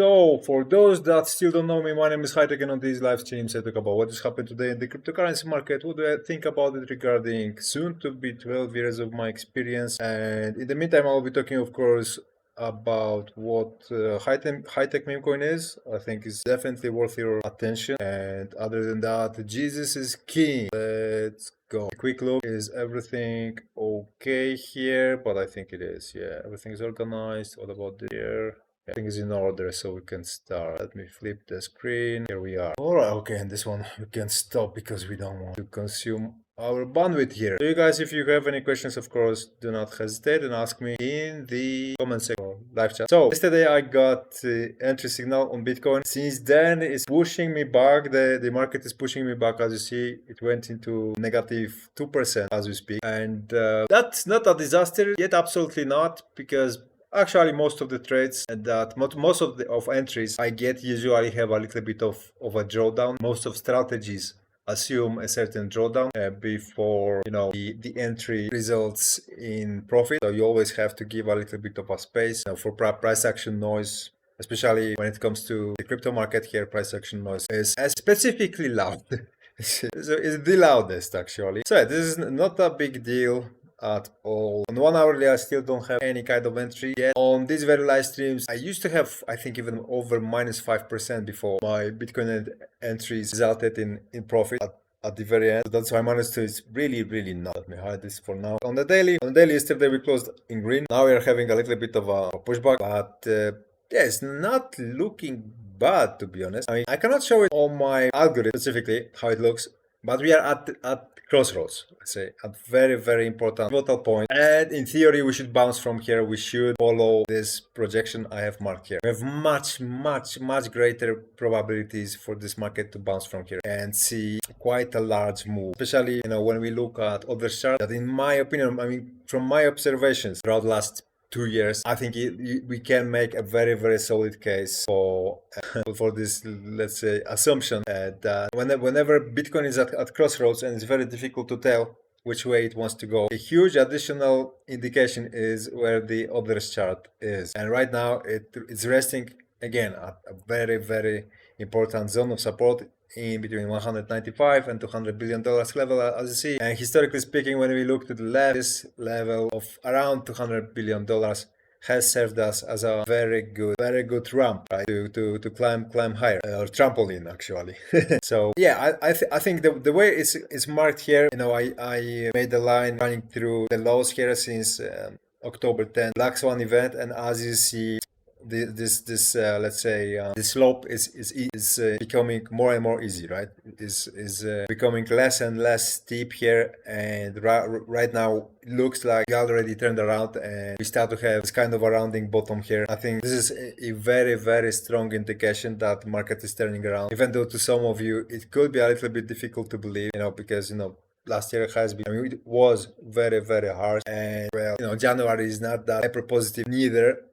So, for those that still don't know me, my name is Hightech, and on these live streams I talk about what is happening today in the cryptocurrency market, what do I think about it regarding soon to be 12 years of my experience, and in the meantime I'll be talking, of course, about what high-tech memecoin is. I think it's definitely worth your attention, and other than that, Jesus is king. Let's go. A quick look. Is everything okay here? But I think it is. Yeah, everything is organized. What about this here? Everything is in order, so we can start. Let me flip the screen. Here we are. Alright, okay, and this one we can stop because we don't want to consume our bandwidth here. So you guys, if you have any questions, of course, do not hesitate and ask me in the comment section or live chat. So yesterday I got entry signal on Bitcoin. Since then it's pushing me back. The market is pushing me back. As you see, it went into negative 2% as we speak. And that's not a disaster yet, absolutely not, because actually, most of the trades that most of the entries I get usually have a little bit of a drawdown. Most of strategies assume a certain drawdown before the entry results in profit. So you always have to give a little bit of a space for price action noise. Especially when it comes to the crypto market here, price action noise is specifically loud. So it's the loudest actually. So this is not a big deal at all. On 1 hourly I still don't have any kind of entry yet. On these very live streams I used to have, I think, even over minus 5% before my Bitcoin entries resulted in profit at the very end. So that's why minus 2 is really not. Let me hide this for now. On the daily yesterday we closed in green. Now we are having a little bit of a pushback, but yeah, it's not looking bad, to be honest. I mean, I cannot show it on my algorithm specifically how it looks, but we are at crossroads, let's say, at very important pivotal point. And in theory, we should bounce from here. We should follow this projection I have marked here. We have much greater probabilities for this market to bounce from here and see quite a large move. Especially, when we look at other charts, that in my opinion, I mean, from my observations throughout the last 2 years, I think we can make a very solid case for this, let's say, assumption that whenever Bitcoin is at crossroads and it's very difficult to tell which way it wants to go, a huge additional indication is where the others chart is. And right now it's resting again at a very important zone of support in between 195 and $200 billion level, as you see. And historically speaking, when we look to the left, this level of around $200 billion has served us as a very good ramp, right, to climb higher, or trampoline actually. So yeah, I think the way it's marked here, I made the line running through the lows here since October 10th Black Swan event, and as you see, this let's say the slope is becoming more and more easy, right? Is becoming less and less steep here, and right now it looks like we already turned around and we start to have this kind of a rounding bottom here. I think this is a very strong indication that the market is turning around, even though to some of you it could be a little bit difficult to believe, because last year has been, I mean, it was very harsh, and well, January is not that hyper positive neither,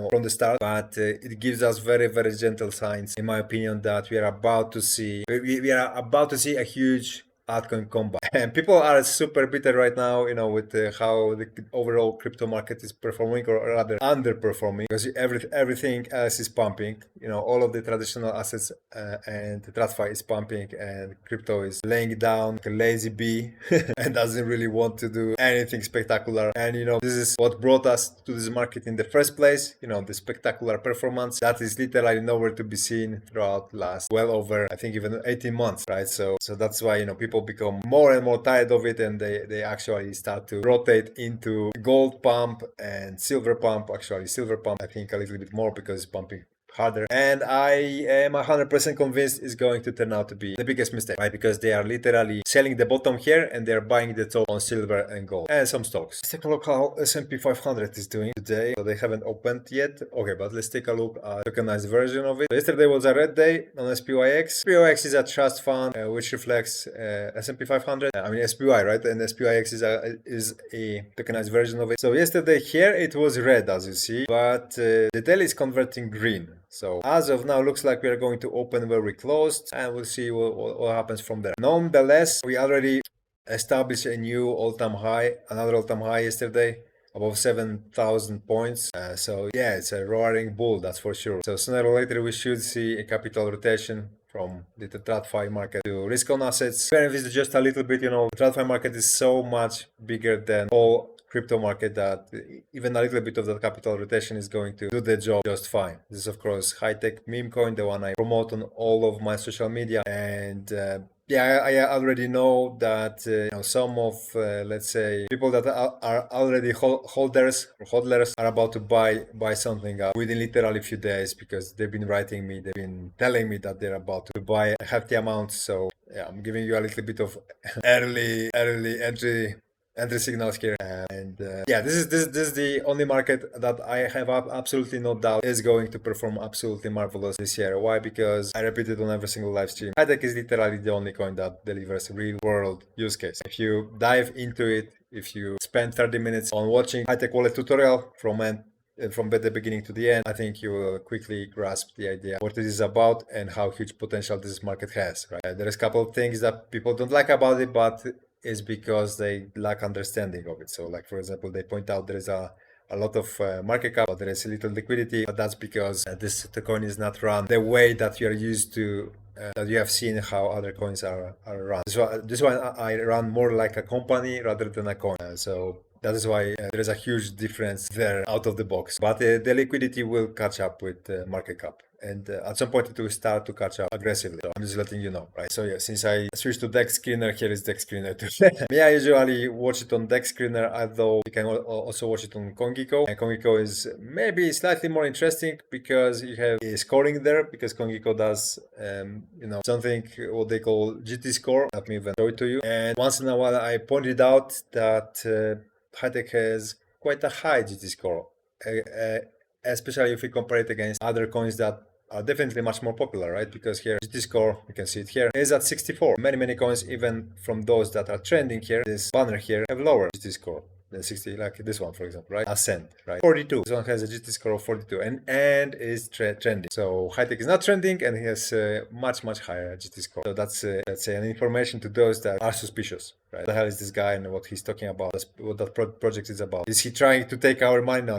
from the start, but it gives us very gentle signs, in my opinion, that we are about to see a huge altcoin comeback. And people are super bitter right now, with how the overall crypto market is performing, or rather underperforming, because everything else is pumping. All of the traditional assets and the TradFi is pumping, and crypto is laying down like a lazy bee and doesn't really want to do anything spectacular. And this is what brought us to this market in the first place. The spectacular performance that is literally nowhere to be seen throughout last well over, I think, even 18 months, right? So that's why people become more and more tired of it, and they actually start to rotate into gold pump and silver pump. Actually, silver pump, I think, a little bit more because it's pumping harder, and I am 100% convinced it's going to turn out to be the biggest mistake, right? Because they are literally selling the bottom here and they're buying the top on silver and gold and some stocks. Let's take a look how S&P 500 is doing today. So they haven't opened yet. Okay, but let's take a look at the tokenized version of it. So yesterday was a red day on SPYX. SPYX is a trust fund which reflects S&P 500. I mean SPY, right? And SPYX is a tokenized version of it. So yesterday here it was red, as you see, but the daily is converting green. So as of now, looks like we are going to open where we closed, and we'll see what happens from there. Nonetheless, we already established a new all-time high, another all-time high yesterday. above 7,000 points. So yeah, it's a roaring bull, that's for sure. So sooner or later we should see a capital rotation from the TradFi market to risk on assets. Even if it's just a little bit, the TradFi market is so much bigger than all crypto market that even a little bit of that capital rotation is going to do the job just fine. This is of course high-tech meme coin, the one I promote on all of my social media, and yeah, I already know that some of let's say people that are already hodlers are about to buy something up within literally a few days, because they've been writing me, they've been telling me that they're about to buy a hefty amount. So yeah, I'm giving you a little bit of early entry signals here, and yeah, this is the only market that I have absolutely no doubt is going to perform absolutely marvelous this year. Why? Because I repeat it on every single live stream, high-tech is literally the only coin that delivers real world use case. If you dive into it, if you spend 30 minutes on watching high-tech wallet tutorial from the beginning to the end, I think you will quickly grasp the idea what it is about and how huge potential this market has, right? There is a couple of things that people don't like about it, but is because they lack understanding of it. So like, for example, they point out there is a lot of market cap, but there is a little liquidity, but that's because the coin is not run the way that you are used to, that you have seen how other coins are run. So this one I run more like a company rather than a coin. So that is why there is a huge difference there out of the box. But the liquidity will catch up with market cap. And at some point it will start to catch up aggressively. So I'm just letting you know, right? So yeah, since I switched to Dex Screener, here is Dex Screener too. Me, I usually watch it on Dex Screener, although you can also watch it on CoinGecko. And CoinGecko is maybe slightly more interesting because you have a scoring there, because CoinGecko does, something what they call GT score. Let me even show it to you. And once in a while I pointed out that high-tech has quite a high GT score, especially if we compare it against other coins that are definitely much more popular, right? Because here GT score, you can see it here, is at 64. Many coins, even from those that are trending here, this banner here, have lower GT score than 60, like this one, for example, right? Ascent, right? 42. This one has a GT score of 42 and is trending. So high-tech is not trending and he has much higher GT score. So that's let's say an information to those that are suspicious, right? What the hell is this guy and what he's talking about? What that project is about? Is he trying to take our money? No,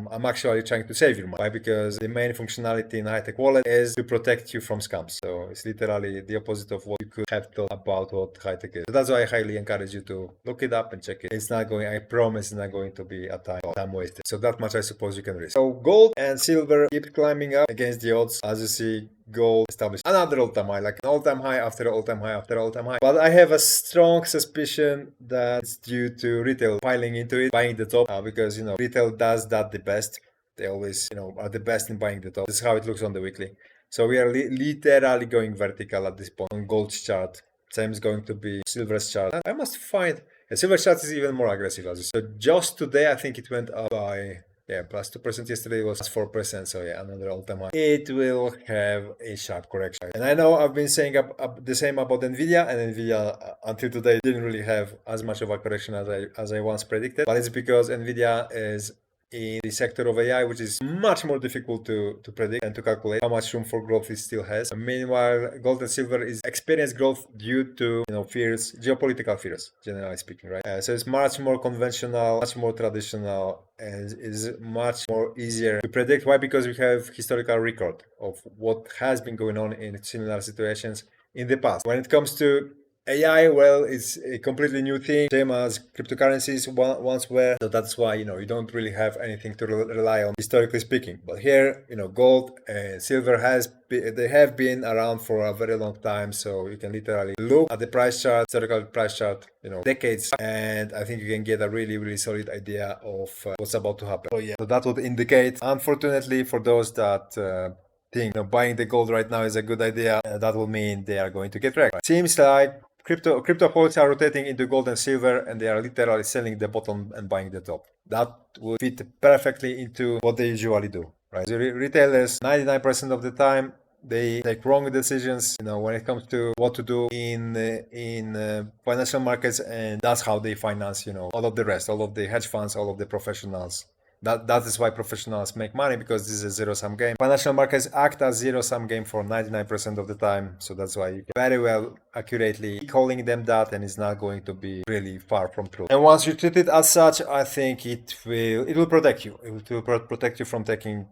I'm actually trying to save your money. Why? Because the main functionality in high-tech wallet is to protect you from scams. So it's literally the opposite of what you could have thought about what high-tech is. So that's why I highly encourage you to look it up and check it. It's not going, I promise it's not going to be a time wasted. So that much I suppose you can risk. So gold and silver keep climbing up against the odds. As you see, gold established another all-time high, like an all-time high after all-time high after all-time high. But I have a strong suspicion that it's due to retail piling into it, buying the top, because retail does that the best. They always are the best in buying the top. This is how it looks on the weekly. So we are literally going vertical at this point on gold's chart. Same is going to be silver's chart. I must find a silver chart is even more aggressive as so just today I think it went up by plus 2%. Yesterday was plus 4. So yeah, another all-time high. It will have a sharp correction. And I know I've been saying the same about Nvidia, and Nvidia until today didn't really have as much of a correction as I once predicted. But it's because Nvidia is in the sector of AI, which is much more difficult to predict and to calculate how much room for growth it still has. And meanwhile, gold and silver is experienced growth due to fears, geopolitical fears, generally speaking, right? So it's much more conventional, much more traditional, and is much more easier to predict. Why? Because we have historical record of what has been going on in similar situations in the past. When it comes to AI, well, it's a completely new thing, same as cryptocurrencies once were. So that's why, you don't really have anything to rely on, historically speaking. But here, gold and silver they have been around for a very long time. So you can literally look at the price chart, historical price chart, decades. And I think you can get a really solid idea of what's about to happen. So yeah, so that would indicate, unfortunately, for those that think buying the gold right now is a good idea, that will mean they are going to get wrecked. Right? Seems like crypto folks are rotating into gold and silver, and they are literally selling the bottom and buying the top. That would fit perfectly into what they usually do, right? The retailers, 99% of the time, they take wrong decisions, when it comes to what to do in financial markets, and that's how they finance, all of the rest, all of the hedge funds, all of the professionals That is why professionals make money, because this is a zero-sum game. Financial markets act as zero-sum game for 99% of the time, so that's why you can very well accurately calling them that, and it's not going to be really far from true. And once you treat it as such, I think it will protect you. It will protect you from taking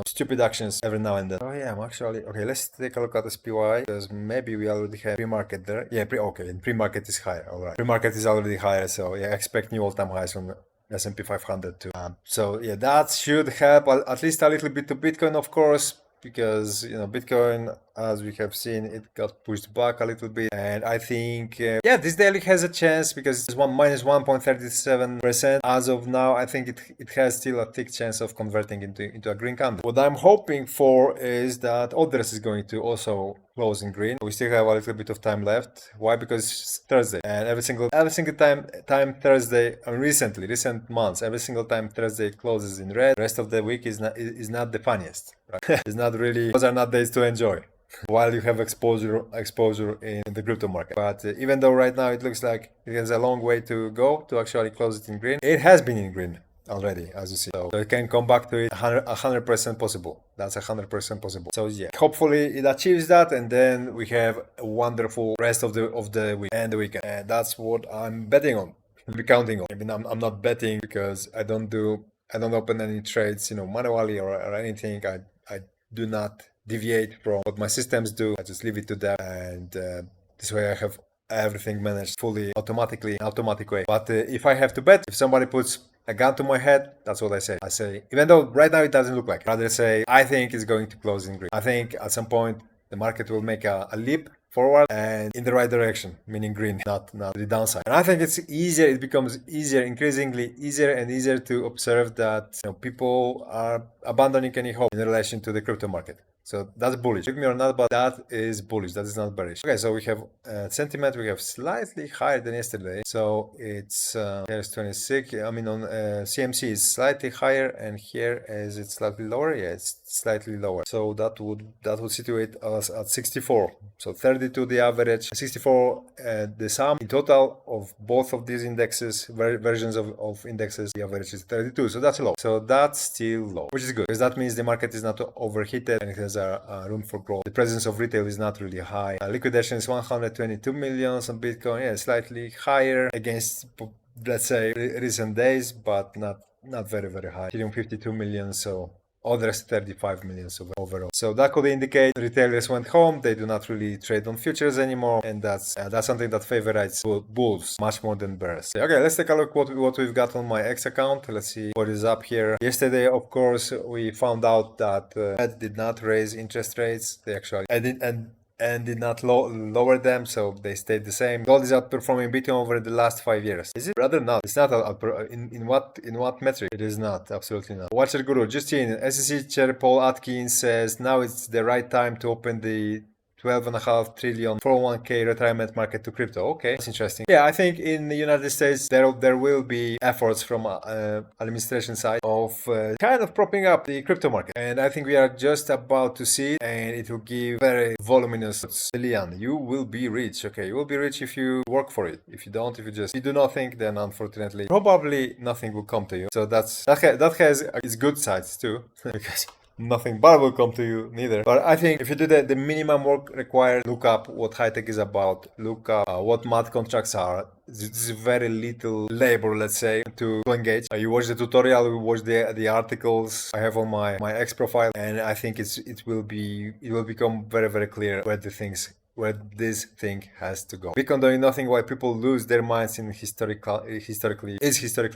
stupid actions every now and then. Oh yeah, I'm actually okay. Let's take a look at the SPY, because maybe we already have pre-market there. Yeah, okay. And pre-market is higher. All right, pre-market is already higher, so yeah, expect new all-time highs from S&P 500 too. So yeah, that should help at least a little bit to Bitcoin, of course, because Bitcoin, as we have seen, it got pushed back a little bit, and I think this daily has a chance, because it's minus 1.37% as of now. I think it has still a thick chance of converting into a green candle. What I'm hoping for is that others is going to also close in green. We still have a little bit of time left. Why? Because it's Thursday, and every single time Thursday, recent months, every single time Thursday closes in red, the rest of the week is not the funniest. Right? It's not really. Those are not days to enjoy. While you have exposure in the crypto market. But even though right now it looks like it has a long way to go to actually close it in green, it has been in green already, as you see. So it can come back to it 100% possible. That's 100% possible. So yeah, hopefully it achieves that, and then we have a wonderful rest of the week and the weekend. And that's what I'm betting on. Be counting on. I mean, I'm not betting because I don't open any trades, manually or anything. I do not deviate from what my systems do. I just leave it to them, and this way I have everything managed fully automatically in automatic way. But if I have to bet, if somebody puts a gun to my head, that's what I say. I say, even though right now it doesn't look like it, rather say, I think it's going to close in green. I think at some point the market will make a leap forward and in the right direction, meaning green, not the downside. And I think it becomes increasingly easier and easier to observe that people are abandoning any hope in relation to the crypto market. So that's bullish. Believe me or not, but that is bullish. That is not bearish. Okay, so we have sentiment. We have slightly higher than yesterday. So it's here's 26. I mean, on CMC is slightly higher, and here is it slightly lower. Yeah, it's slightly lower. So that would situate us at 64. So 32 the average, 64 the sum in total of both of these indexes, versions of indexes. The average is 32. So that's low. So that's still low, which is good, because that means the market is not overheated and it has room for growth. The presence of retail is not really high. Liquidation is 122 millions on Bitcoin. Yeah, slightly higher against, let's say, recent days, but not very, very high. Ethereum 52 million, so others 35 million overall. So that could indicate retailers went home. They do not really trade on futures anymore, and that's something that favorites bulls much more than bears. Okay, let's take a look what we've got on my X account. Let's see what is up here. Yesterday, of course, we found out that Fed did not raise interest rates. They actually did not lower them, so they stayed the same. Gold is outperforming Bitcoin over the last 5 years. Is it? Rather not. It's not in what metric? It is not. Absolutely not. Watcher Guru, Justine, SEC Chair Paul Atkins says now it's the right time to open the 12.5 trillion 401k retirement market to crypto. Okay, that's interesting. Yeah, I think in the United States there will be efforts from administration side of kind of propping up the crypto market, and I think we are just about to see it, and it will give very voluminous billion. You will be rich. Okay, you will be rich if you work for it. If you don't, if you do not think, then unfortunately probably nothing will come to you. So that has its good sides too, because nothing bad will come to you neither. But I think if you do the minimum work required, look up what high tech is about, look up what smart contracts are. This is very little labor, let's say, to engage. You watch the tutorial, you watch the articles I have on my X profile, and I think it will become very, very clear where this thing has to go. Bitcoin doing nothing while people lose their minds in historically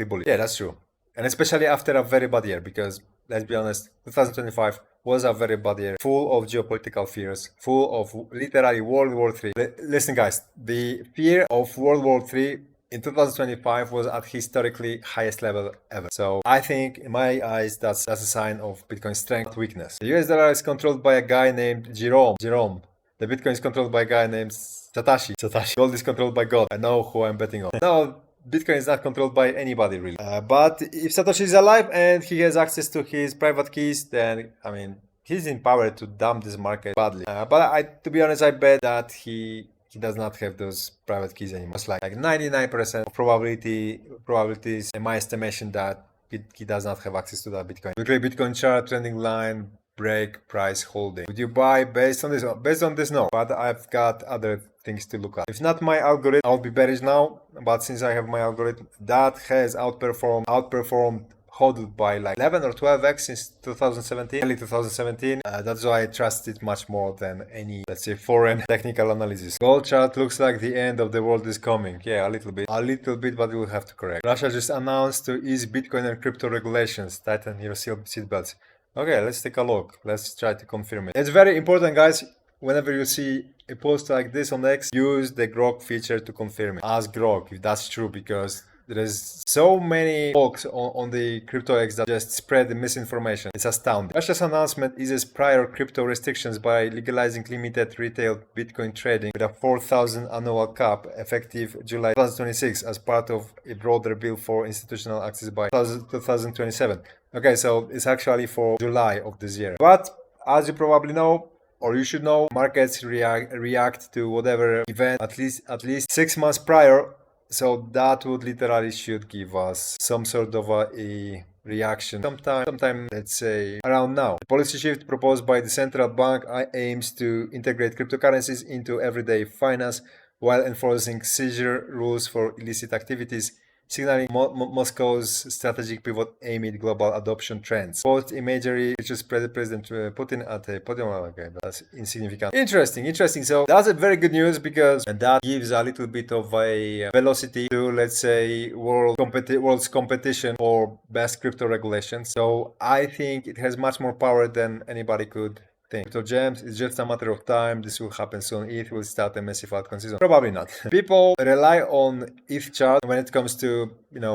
bullish. Yeah, that's true. And especially after a very bad year, because let's be honest, 2025 was a very bad year, full of geopolitical fears, full of literally World War III. Listen, guys, the fear of World War III in 2025 was at historically highest level ever. So I think, in my eyes, that's a sign of Bitcoin's strength, not weakness. The US dollar is controlled by a guy named Jerome. The Bitcoin is controlled by a guy named Satoshi. Gold is controlled by God. I know who I'm betting on. No, Bitcoin is not controlled by anybody, really. But if Satoshi is alive and he has access to his private keys, then, I mean, he's empowered to dump this market badly. But to be honest, I bet that he does not have those private keys anymore. It's like 99% of probabilities, in my estimation, that he does not have access to that Bitcoin. Weekly Bitcoin chart, trending line, break, price, holding. Would you buy based on this? Based on this, no. But I've got other things to look at. If not my algorithm, I'll be bearish now. But since I have my algorithm, that has outperformed hodled by like 11 or 12x since 2017, early 2017. That's why I trust it much more than any, let's say, foreign technical analysis. Gold chart looks like the end of the world is coming. Yeah, a little bit, but we'll have to correct. Russia just announced to ease Bitcoin and crypto regulations. Tighten your seatbelts. Okay, let's take a look. Let's try to confirm it. It's very important, guys. Whenever you see a post like this on X, use the grok feature to confirm it. Ask grok if that's true, because there's so many folks on the crypto X that just spread the misinformation. It's astounding. Russia's announcement eases prior crypto restrictions by legalizing limited retail Bitcoin trading with a 4,000 annual cap effective July 2026 as part of a broader bill for institutional access by 2027. Okay, so it's actually for July of this year. But as you probably know, or you should know, markets react to whatever event at least 6 months prior. So that would literally should give us some sort of a reaction sometime, let's say, around now. The policy shift proposed by the central bank aims to integrate cryptocurrencies into everyday finance while enforcing seizure rules for illicit activities, signaling Moscow's strategic pivot amid global adoption trends. Post imagery features President Putin at a podium. Okay, that's insignificant. Interesting. So that's a very good news, because that gives a little bit of a velocity to, let's say, world's competition for best crypto regulations. So I think it has much more power than anybody could think. Crypto gems, it's just a matter of time. This will happen soon. ETH will start a massive altcoin season. Probably not. People rely on ETH chart when it comes to,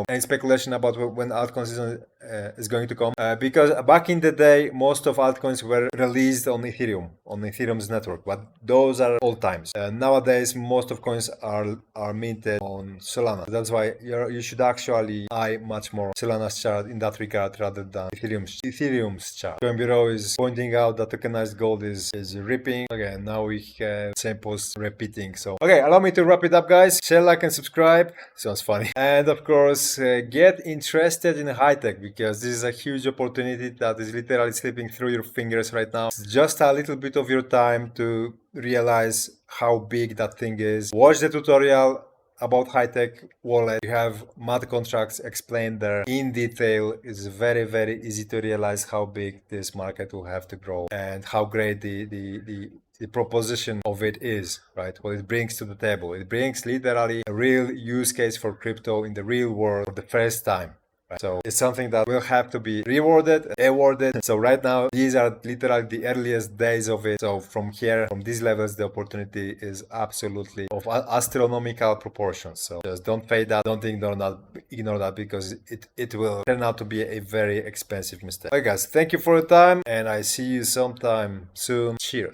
any speculation about when altcoin season is going to come. Because back in the day, most of altcoins were released on Ethereum, on Ethereum's network. But those are old times. Nowadays, most of coins are minted on Solana. That's why you should actually eye much more Solana's chart in that regard rather than Ethereum's chart. Coin Bureau is pointing out that tokenized gold is ripping. Okay, now we have same post repeating. So, okay, allow me to wrap it up, guys. Share, like, and subscribe. Sounds funny. And of course, get interested in high tech, because this is a huge opportunity that is literally slipping through your fingers right now. It's just a little bit of your time to realize how big that thing is. Watch the tutorial about high-tech wallet. You have smart contracts explained there in detail. It's very, very easy to realize how big this market will have to grow and how great the proposition of it is, right? What it brings to the table. It brings literally a real use case for crypto in the real world for the first time. Right. So it's something that will have to be awarded. So right now, these are literally the earliest days of it. So from these levels, the opportunity is absolutely of astronomical proportions. So just don't fade that, don't ignore that, because it will turn out to be a very expensive mistake. Okay, guys, thank you for your time, and I see you sometime soon. Cheers.